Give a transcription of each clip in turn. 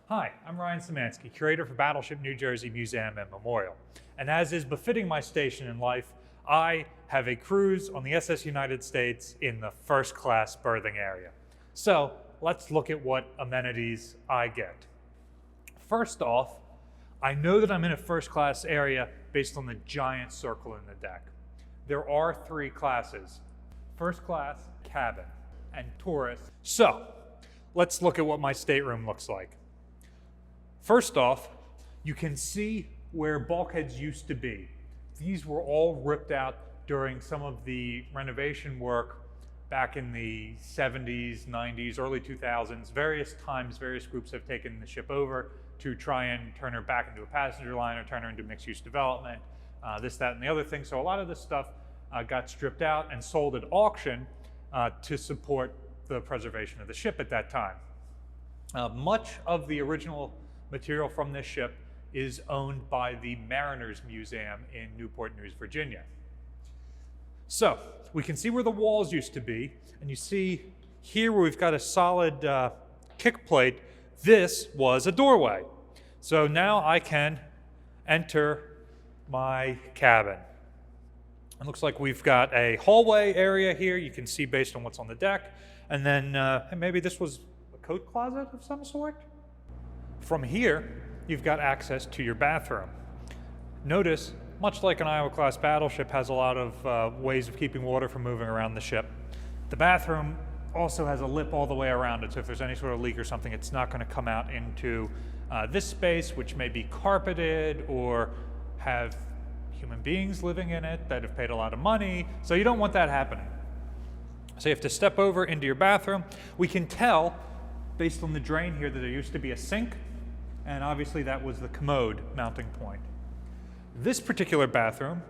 Hi, I'm Ryan Szymanski, curator for Battleship New Jersey Museum and Memorial. And as is befitting my station in life, I have a cruise on the SS United States in the first class berthing area. So let's look at what amenities I get. First off, I know that I'm in a first class area based on the giant circle in the deck. There are three classes: first class, cabin, and tourist. So let's look at what my stateroom looks like. First off, you can see where bulkheads used to be. These were all ripped out during some of the renovation work back in the 70s, 90s, early 2000s. Various times, various groups have taken the ship over to try and turn her back into a passenger liner, turn her into mixed-use development, this, that, and the other thing. So a lot of this stuff got stripped out and sold at auction to support the preservation of the ship at that time. Much of the original material from this ship is owned by the Mariners Museum in Newport News, Virginia. So we can see where the walls used to be, and you see here where we've got a solid kick plate, this was a doorway. So now I can enter my cabin. It looks like we've got a hallway area here, you can see based on what's on the deck, and then maybe this was a coat closet of some sort? From here, you've got access to your bathroom. Notice, much like an Iowa-class battleship has a lot of ways of keeping water from moving around the ship, the bathroom also has a lip all the way around it, so if there's any sort of leak or something, it's not going to come out into this space, which may be carpeted or have human beings living in it that have paid a lot of money, so you don't want that happening. So you have to step over into your bathroom. We can tell, based on the drain here, that there used to be a sink, and obviously that was the commode mounting point. This particular bathroom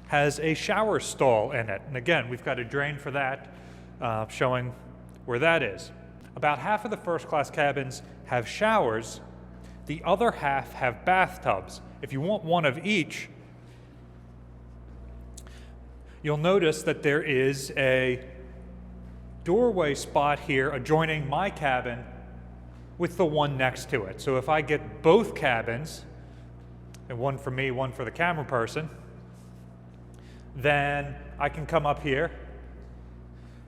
has a shower stall in it, and again, we've got a drain for that, showing where that is. About half of the first class cabins have showers, the other half have bathtubs. If you want one of each, you'll notice that there is a doorway spot here adjoining my cabin with the one next to it. So if I get both cabins, and one for me, one for the camera person, then I can come up here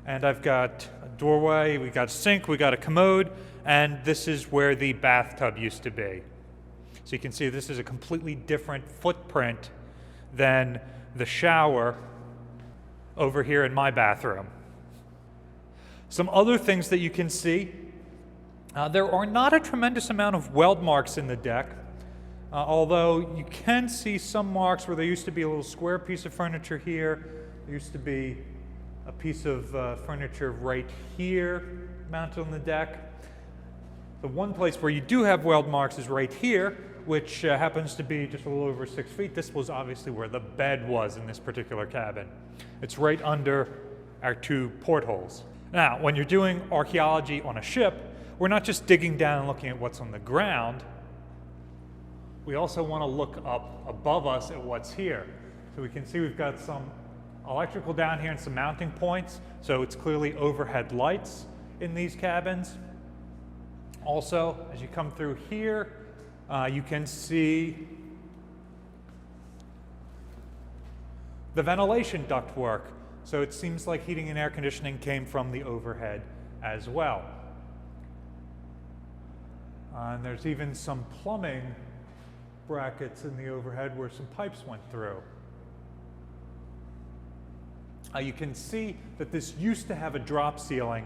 and I've got a doorway, we got a sink, we got a commode, and this is where the bathtub used to be. So you can see this is a completely different footprint than the shower over here in my bathroom. Some other things that you can see, there are not a tremendous amount of weld marks in the deck, although you can see some marks where there used to be a little square piece of furniture here, there used to be a piece of furniture right here mounted on the deck. The one place where you do have weld marks is right here, which happens to be just a little over 6 feet. This was obviously where the bed was in this particular cabin. It's right under our two portholes. Now, when you're doing archaeology on a ship, we're not just digging down and looking at what's on the ground. We also want to look up above us at what's here. So we can see we've got some electrical down here and some mounting points. So it's clearly overhead lights in these cabins. Also, as you come through here, you can see the ventilation ductwork. So it seems like heating and air conditioning came from the overhead as well. And there's even some plumbing brackets in the overhead where some pipes went through. You can see that this used to have a drop ceiling.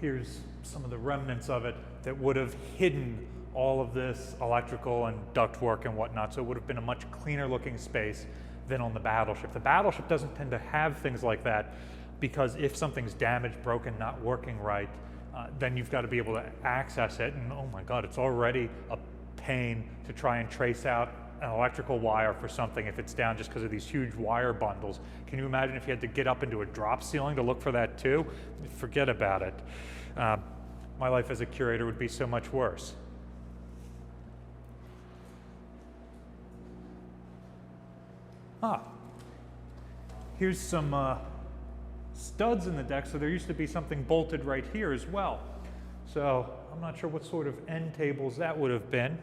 Here's some of the remnants of it that would have hidden all of this electrical and ductwork and whatnot, so it would have been a much cleaner looking space than on the battleship. The battleship doesn't tend to have things like that because if something's damaged, broken, not working right, then you've got to be able to access it, and oh my God, it's already a pain to try and trace out an electrical wire for something if it's down just because of these huge wire bundles. Can you imagine if you had to get up into a drop ceiling to look for that too? Forget about it. My life as a curator would be so much worse. Here's some studs in the deck, so there used to be something bolted right here as well. So I'm not sure what sort of end tables that would have been.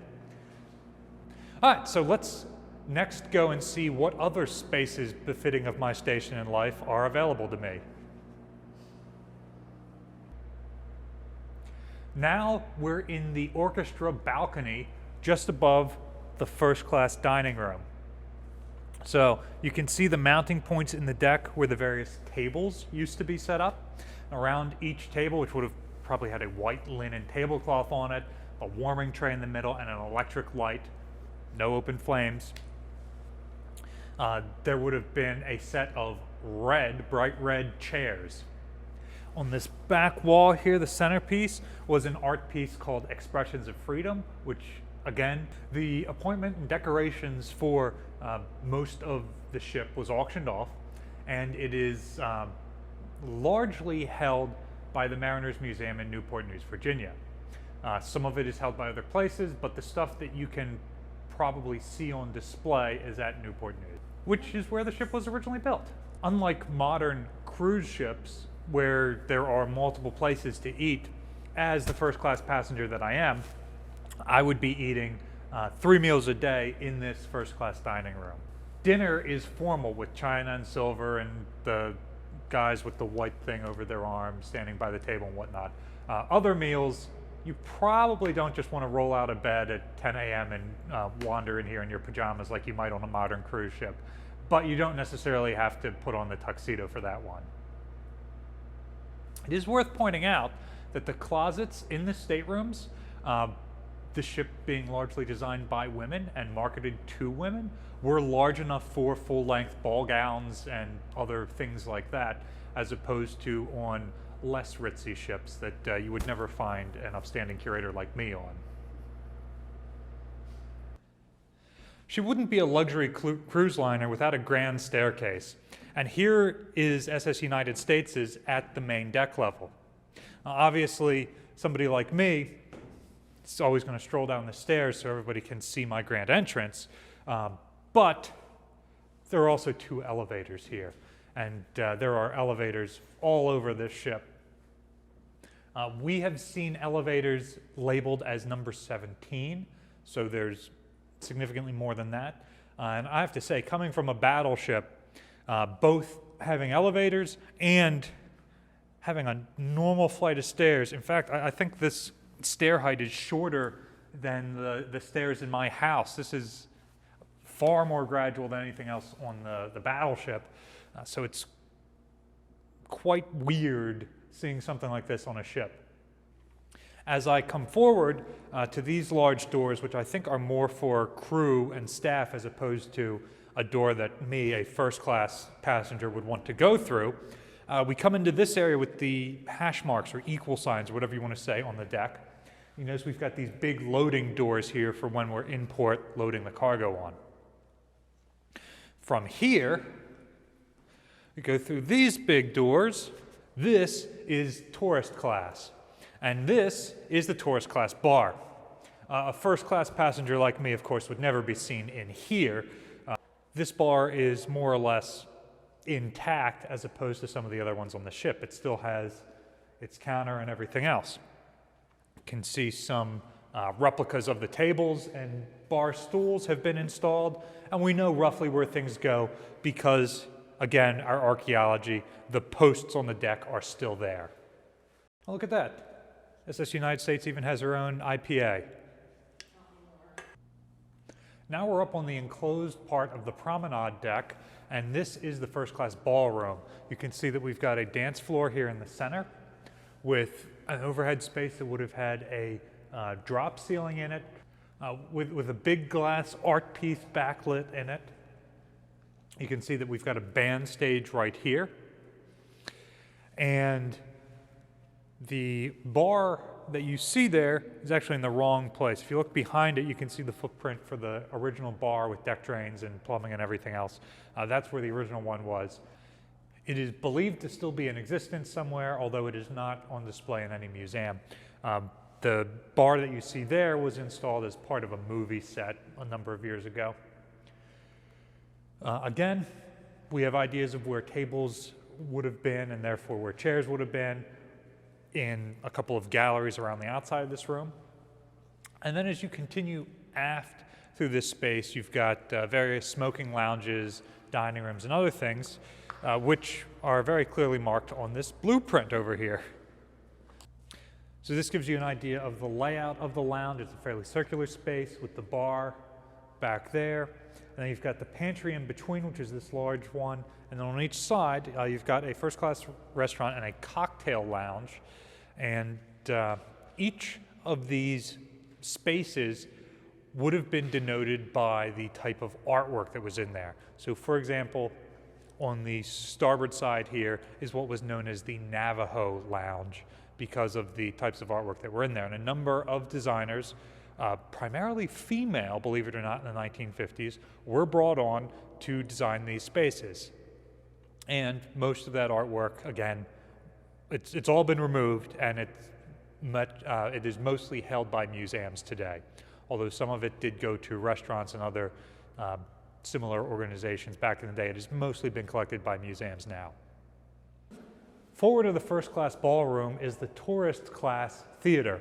All right, so let's next go and see what other spaces befitting of my station in life are available to me. Now we're in the orchestra balcony just above the first class dining room. So you can see the mounting points in the deck where the various tables used to be set up. Around each table, which would have probably had a white linen tablecloth on it, a warming tray in the middle, and an electric light, no open flames. There would have been a set of bright red chairs. On this back wall here, the centerpiece was an art piece called Expressions of Freedom, which again, the appointment and decorations for most of the ship was auctioned off, and it is largely held by the Mariners Museum in Newport News, Virginia. Some of it is held by other places, but the stuff that you can probably see on display is at Newport News, which is where the ship was originally built. Unlike modern cruise ships, where there are multiple places to eat, as the first class passenger that I am, I would be eating 3 meals a day in this first class dining room. Dinner is formal with china and silver and the guys with the white thing over their arm standing by the table and whatnot. Other meals, you probably don't just want to roll out of bed at 10 a.m. and wander in here in your pajamas like you might on a modern cruise ship, but you don't necessarily have to put on the tuxedo for that one. It is worth pointing out that the closets in the staterooms, the ship being largely designed by women and marketed to women, were large enough for full-length ball gowns and other things like that, as opposed to on less ritzy ships that you would never find an upstanding curator like me on. She wouldn't be a luxury cruise liner without a grand staircase, and here is SS United States' at the main deck level. Obviously, somebody like me is always going to stroll down the stairs so everybody can see my grand entrance, but there are also 2 elevators here, and there are elevators all over this ship. We have seen elevators labeled as number 17, so there's significantly more than that. And I have to say, coming from a battleship, both having elevators and having a normal flight of stairs. In fact, I think this stair height is shorter than the stairs in my house. This is far more gradual than anything else on the battleship. So it's quite weird seeing something like this on a ship. As I come forward to these large doors, which I think are more for crew and staff as opposed to a door that me, a first-class passenger, would want to go through, we come into this area with the hash marks or equal signs, or whatever you want to say, on the deck. You notice we've got these big loading doors here for when we're in port loading the cargo on. From here, we go through these big doors. This is tourist class, and this is the tourist class bar. A first-class passenger like me, of course, would never be seen in here. This bar is more or less intact as opposed to some of the other ones on the ship. It still has its counter and everything else. You can see some replicas of the tables and bar stools have been installed, and we know roughly where things go because, again, our archaeology, the posts on the deck are still there. Oh, look at that. SS United States even has her own IPA. Now we're up on the enclosed part of the Promenade deck, and this is the first-class ballroom. You can see that we've got a dance floor here in the center with an overhead space that would have had a drop ceiling in it, with a big glass art piece backlit in it. You can see that we've got a band stage right here. And the bar that you see there is actually in the wrong place. If you look behind it, you can see the footprint for the original bar with deck drains and plumbing and everything else. That's where the original one was. It is believed to still be in existence somewhere, although it is not on display in any museum. The bar that you see there was installed as part of a movie set a number of years ago. Again, we have ideas of where tables would have been and therefore where chairs would have been. in a couple of galleries around the outside of this room. And then as you continue aft through this space, you've got various smoking lounges, dining rooms, and other things, which are very clearly marked on this blueprint over here. So this gives you an idea of the layout of the lounge. It's a fairly circular space with the bar back there. And then you've got the pantry in between, which is this large one. And then on each side, you've got a first-class restaurant and a cocktail lounge. And each of these spaces would have been denoted by the type of artwork that was in there. So for example, on the starboard side here is what was known as the Navajo Lounge because of the types of artwork that were in there. And a number of designers, primarily female, believe it or not, in the 1950s, were brought on to design these spaces. And most of that artwork, again, it's all been removed, and it is mostly held by museums today, although some of it did go to restaurants and other similar organizations back in the day. It has mostly been collected by museums now. Forward of the first-class ballroom is the tourist class theater.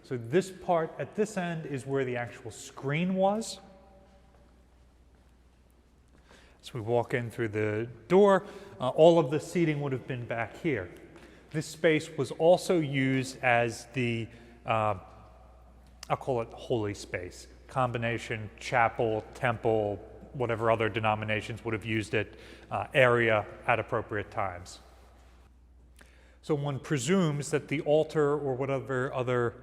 So this part at this end is where the actual screen was. As we walk in through the door, all of the seating would have been back here. This space was also used as the, I'll call it holy space, combination chapel, temple, whatever other denominations would have used it, area at appropriate times. So one presumes that the altar or whatever other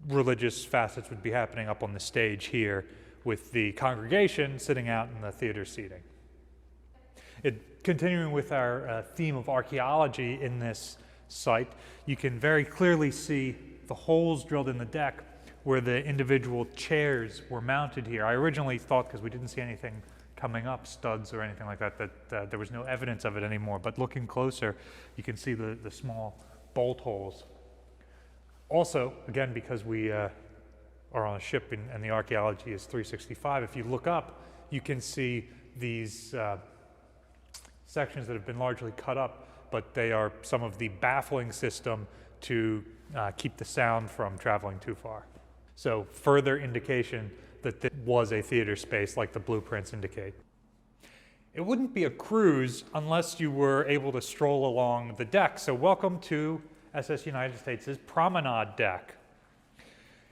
religious facets would be happening up on the stage here with the congregation sitting out in the theater seating. Continuing with our theme of archaeology in this site, you can very clearly see the holes drilled in the deck where the individual chairs were mounted here. I originally thought, because we didn't see anything coming up, studs or anything like that, that there was no evidence of it anymore, but looking closer, you can see the small bolt holes. Also, again, because we are on a ship and the archaeology is 365, if you look up, you can see these sections that have been largely cut up, but they are some of the baffling system to keep the sound from traveling too far. So further indication that this was a theater space like the blueprints indicate. It wouldn't be a cruise unless you were able to stroll along the deck. So welcome to SS United States' Promenade deck.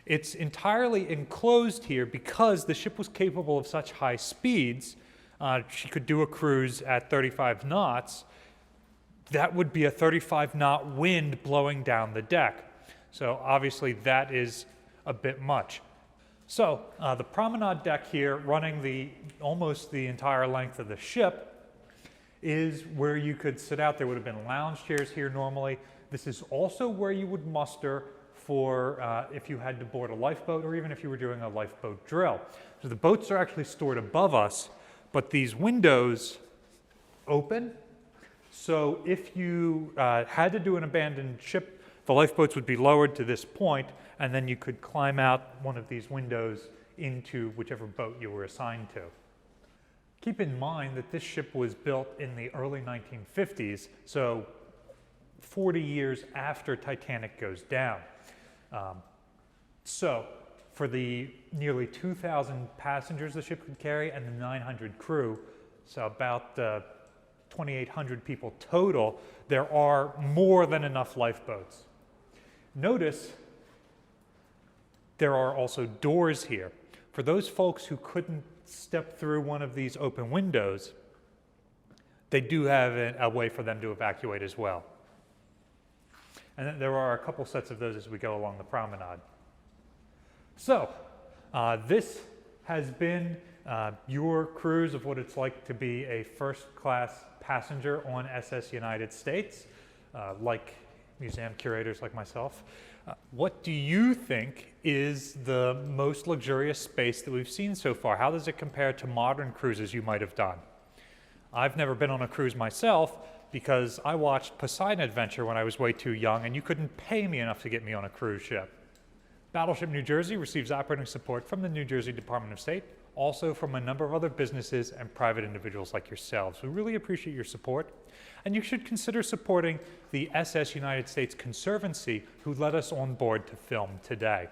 It's entirely enclosed here because the ship was capable of such high speeds. She could do a cruise at 35 knots. That would be a 35-knot wind blowing down the deck. So obviously that is a bit much. So the promenade deck here, running almost the entire length of the ship, is where you could sit out. There would have been lounge chairs here normally. This is also where you would muster for if you had to board a lifeboat or even if you were doing a lifeboat drill. So the boats are actually stored above us, but these windows open. So if you had to do an abandoned ship, the lifeboats would be lowered to this point, and then you could climb out one of these windows into whichever boat you were assigned to. Keep in mind that this ship was built in the early 1950s, so 40 years after Titanic goes down. So for the nearly 2,000 passengers the ship could carry and the 900 crew, so about 2,800 people total, there are more than enough lifeboats. Notice there are also doors here. For those folks who couldn't step through one of these open windows, they do have a way for them to evacuate as well. And then there are a couple sets of those as we go along the promenade. So, this has been your cruise of what it's like to be a first-class passenger on SS United States, like museum curators like myself. What do you think is the most luxurious space that we've seen so far? How does it compare to modern cruises you might have done? I've never been on a cruise myself because I watched Poseidon Adventure when I was way too young and you couldn't pay me enough to get me on a cruise ship. Battleship New Jersey receives operating support from the New Jersey Department of State, also from a number of other businesses and private individuals like yourselves. We really appreciate your support, and you should consider supporting the SS United States Conservancy, who let us on board to film today.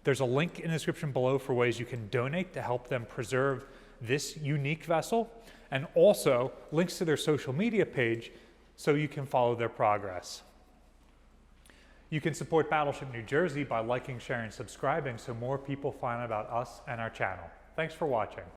There's a link in the description below for ways you can donate to help them preserve this unique vessel, and also links to their social media page so you can follow their progress. You can support Battleship New Jersey by liking, sharing, and subscribing so more people find out about us and our channel. Thanks for watching.